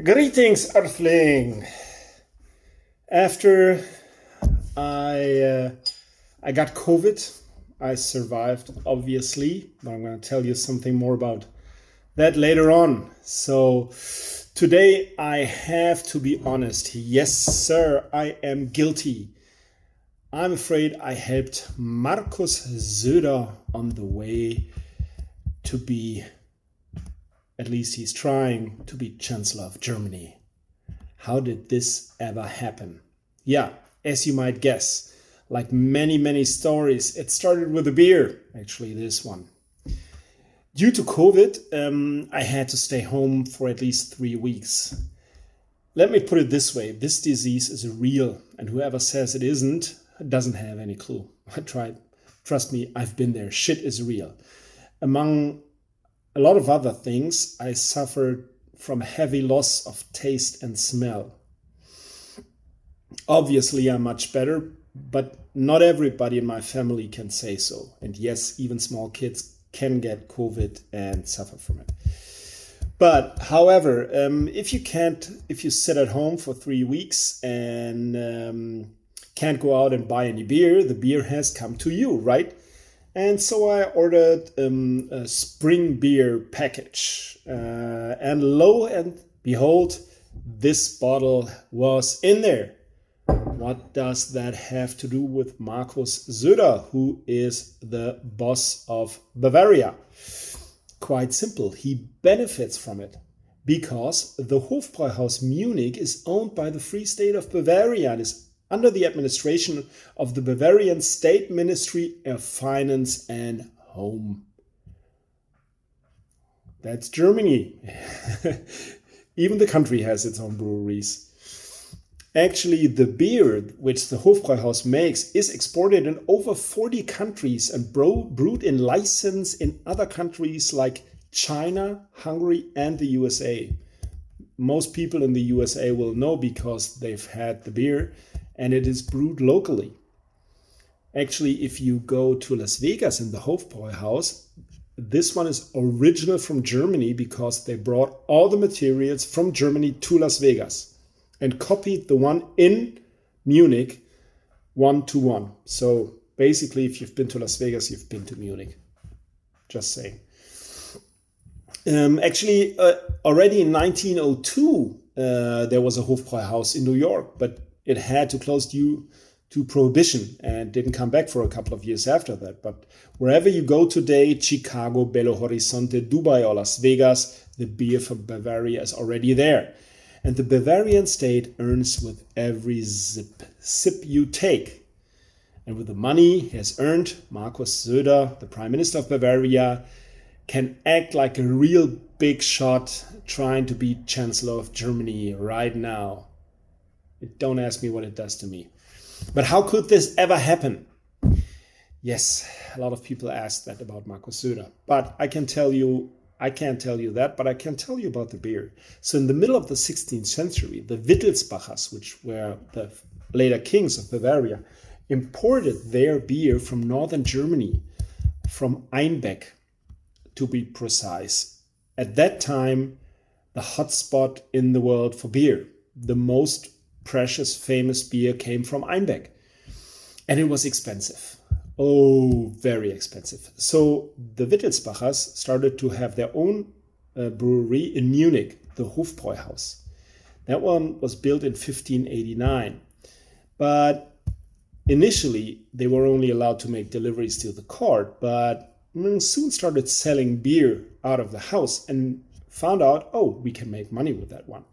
Greetings, Earthling. After I got COVID, I survived, obviously, but I'm going to tell you something more about that later on. So today I have to be honest. Yes, sir, I am guilty. I'm afraid I helped Markus Söder on the way to be, at least he's trying to be Chancellor of Germany. How did this ever happen? Yeah, as you might guess, like many stories, it started with a beer, actually this one. Due to COVID, I had to stay home for at least 3 weeks. Let me put it this way, this disease is real, and whoever says it isn't doesn't have any clue. I tried. Trust me, I've been there. Shit is real. Among a lot of other things, I suffered from heavy loss of taste and smell. Obviously, I'm much better, but not everybody in my family can say so. And yes, even small kids can get COVID and suffer from it. But however, if you sit at home for 3 weeks and can't go out and buy any beer, the beer has come to you, right? And so I ordered a spring beer package. And lo and behold, this bottle was in there. What does that have to do with Markus Söder, who is the boss of Bavaria? Quite simple. He benefits from it because the Hofbräuhaus Munich is owned by the Free State of Bavaria and is under the administration of the Bavarian State Ministry of Finance and Home. That's Germany. Even the country has its own breweries. Actually, the beer which the Hofbräuhaus makes is exported in over 40 countries and brewed in license in other countries like China, Hungary, and the USA. Most people in the USA will know because they've had the beer, and it is brewed locally. Actually, if you go to Las Vegas in the Hofbräuhaus, this one is original from Germany because they brought all the materials from Germany to Las Vegas and copied the one in Munich 1-to-1. So basically, if you've been to Las Vegas, you've been to Munich. Just saying. Actually, already in 1902, there was a Hofbräuhaus in New York, but it had to close due to prohibition and didn't come back for a couple of years after that. But wherever you go today, Chicago, Belo Horizonte, Dubai, or Las Vegas, the beer from Bavaria is already there. And the Bavarian state earns with every sip you take. And with the money he has earned, Markus Söder, the Prime Minister of Bavaria, can act like a real big shot trying to be Chancellor of Germany right now. Don't ask me what it does to me. But how could this ever happen? Yes, a lot of people ask that about Markus Söder. But I can't tell you that, but I can tell you about the beer. So in the middle of the 16th century, the Wittelsbachers, which were the later kings of Bavaria, imported their beer from northern Germany, from Einbeck, to be precise. At that time, the hotspot in the world for beer. The most precious, famous beer came from Einbeck. And it was expensive. Oh, very expensive. So the Wittelsbachers started to have their own brewery in Munich, the Hofbräuhaus. That one was built in 1589. But initially, they were only allowed to make deliveries to the court, but soon started selling beer out of the house and found out, oh, we can make money with that one.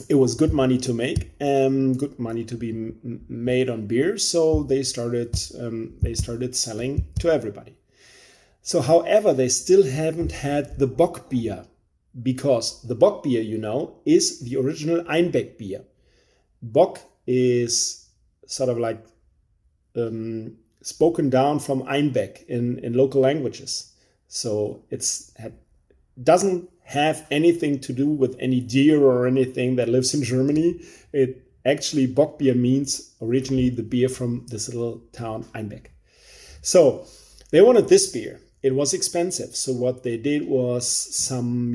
It was good money to make, good money to be made on beer, so they started selling to everybody. So, however, they still haven't had the Bock beer, because the Bock beer, is the original Einbeck beer. Bock is sort of like spoken down from Einbeck in local languages, so doesn't have anything to do with any deer or anything that lives in Germany. It actually, Bock beer means originally the beer from this little town Einbeck. So they wanted this beer. it was expensive. So what they did was some,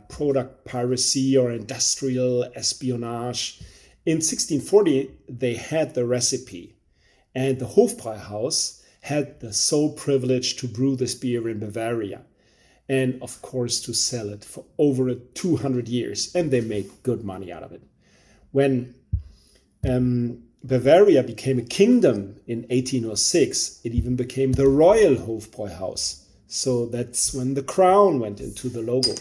product piracy or industrial espionage. In 1640, they had the recipe, and the Hofbräuhaus had the sole privilege to brew this beer in Bavaria, and of course to sell it for over 200 years, and they made good money out of it. When Bavaria became a kingdom in 1806, it even became the Royal Hofbräuhaus. So that's when the crown went into the logo.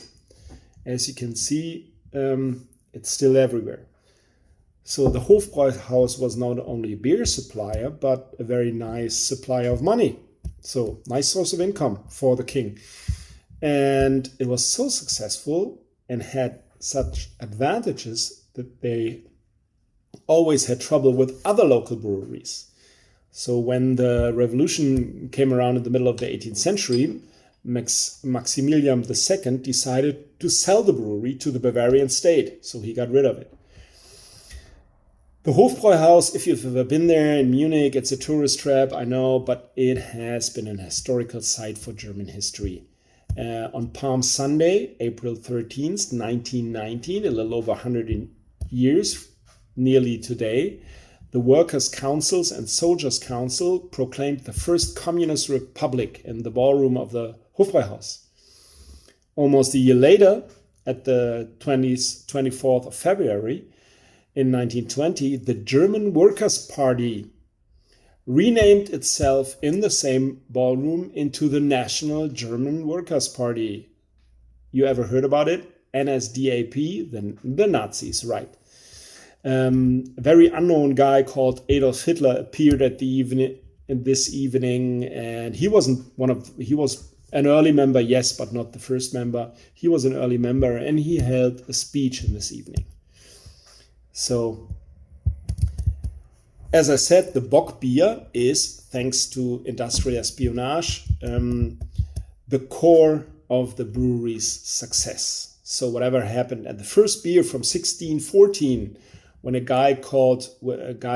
As you can see, it's still everywhere. So the Hofbräuhaus was not only a beer supplier, but a very nice supplier of money. So nice source of income for the king. And it was so successful and had such advantages that they always had trouble with other local breweries. So when the revolution came around in the middle of the 18th century, Maximilian II decided to sell the brewery to the Bavarian state. So he got rid of it. The Hofbräuhaus, if you've ever been there in Munich, it's a tourist trap, I know, but it has been an historical site for German history. On Palm Sunday, April 13th, 1919, a little over 100 years, nearly today, the Workers' Councils and Soldiers' Council proclaimed the first communist republic in the ballroom of the Hofbräuhaus. Almost a year later, at the 24th of February, in 1920, the German Workers' Party renamed itself in the same ballroom into the National German Workers' Party. You ever heard about it? NSDAP, the Nazis, right. A very unknown guy called Adolf Hitler appeared at this evening, and he was an early member, yes, but not the first member. He was an early member, and he held a speech in this evening. So, as I said, the Bock beer is, thanks to industrial espionage, the core of the brewery's success. So whatever happened, and the first beer from 1614, when a guy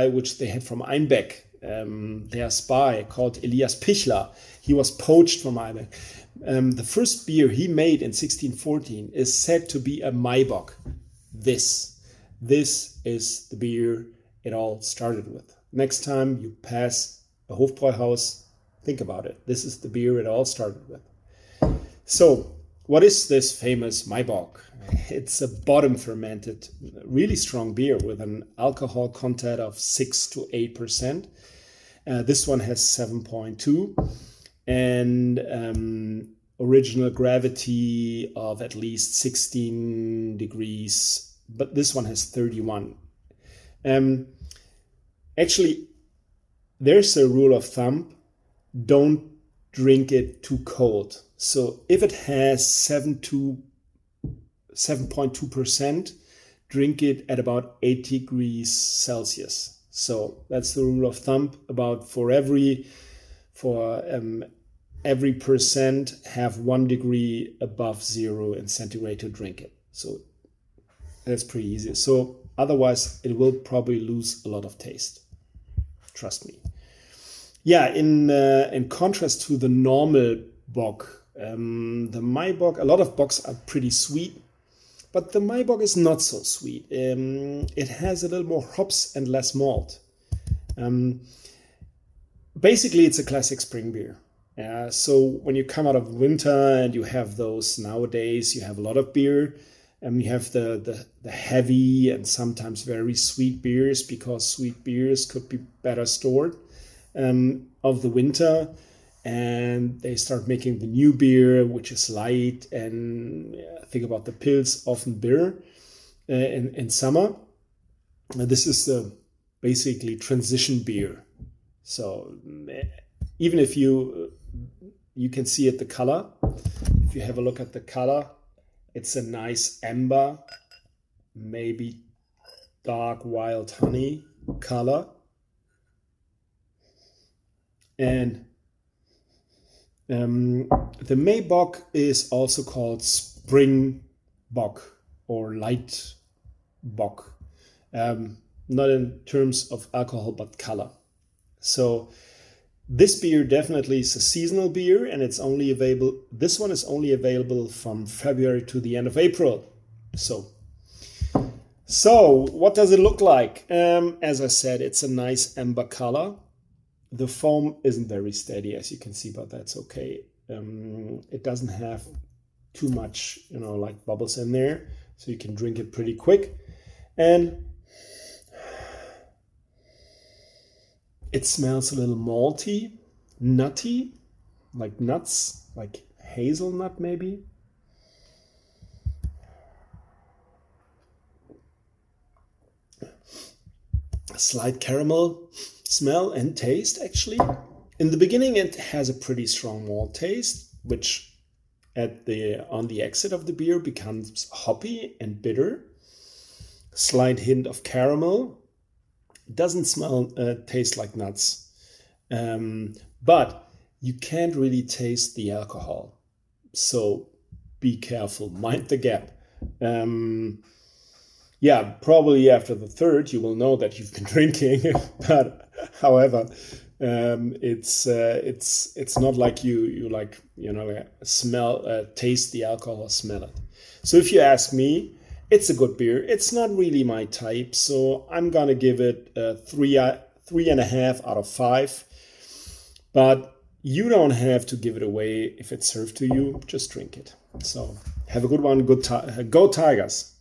which they had from Einbeck, their spy, called Elias Pichler, he was poached from Einbeck. The first beer he made in 1614 is said to be a Maibock. This is the beer it all started with. Next time you pass a Hofbräuhaus, think about it. This is the beer it all started with. So, what is this famous Maibock? It's a bottom fermented, really strong beer with an alcohol content of 6 to 8%. This one has 7.2 and original gravity of at least 16 degrees. But this one has 31. Actually, there's a rule of thumb: don't drink it too cold. So if it has 7.2%, drink it at about 8 degrees Celsius. So that's the rule of thumb. About for every percent, have 1 degree above zero in centigrade to drink it. So that's pretty easy. So otherwise, it will probably lose a lot of taste. Trust me. Yeah, in contrast to the normal Bock, the Maibock, a lot of Bocks are pretty sweet, but the Maibock is not so sweet. It has a little more hops and less malt. Basically, it's a classic spring beer. So when you come out of winter and you have those nowadays, you have a lot of beer. You have the heavy and sometimes very sweet beers, because sweet beers could be better stored of the winter. And they start making the new beer, which is light, and think about the Pils, often bitter in summer. This is the basically transition beer. So even if you can see it, the color, if you have a look at the color, it's a nice amber, maybe dark wild honey color. And the Maibock is also called spring bock or light bock, not in terms of alcohol, but color. So This beer definitely is a seasonal beer, and it's only available. This one is only available from February to the end of April. So what does it look like? As I said, it's a nice amber color. The foam isn't very steady, as you can see, but that's okay. It doesn't have too much, like bubbles in there, so you can drink it pretty quick. And it smells a little malty, nutty, like nuts, like hazelnut maybe. A slight caramel smell and taste, actually. In the beginning, it has a pretty strong malt taste, which on the exit of the beer becomes hoppy and bitter. Slight hint of caramel. It doesn't taste like nuts, but you can't really taste the alcohol. So be careful, mind the gap. Yeah, probably after the third, you will know that you've been drinking. But however, it's not like you taste the alcohol or smell it. So if you ask me, it's a good beer. It's not really my type, so I'm gonna give it 3.5 out of 5. But you don't have to give it away if it's served to you. Just drink it. So have a good one. Go Tigers.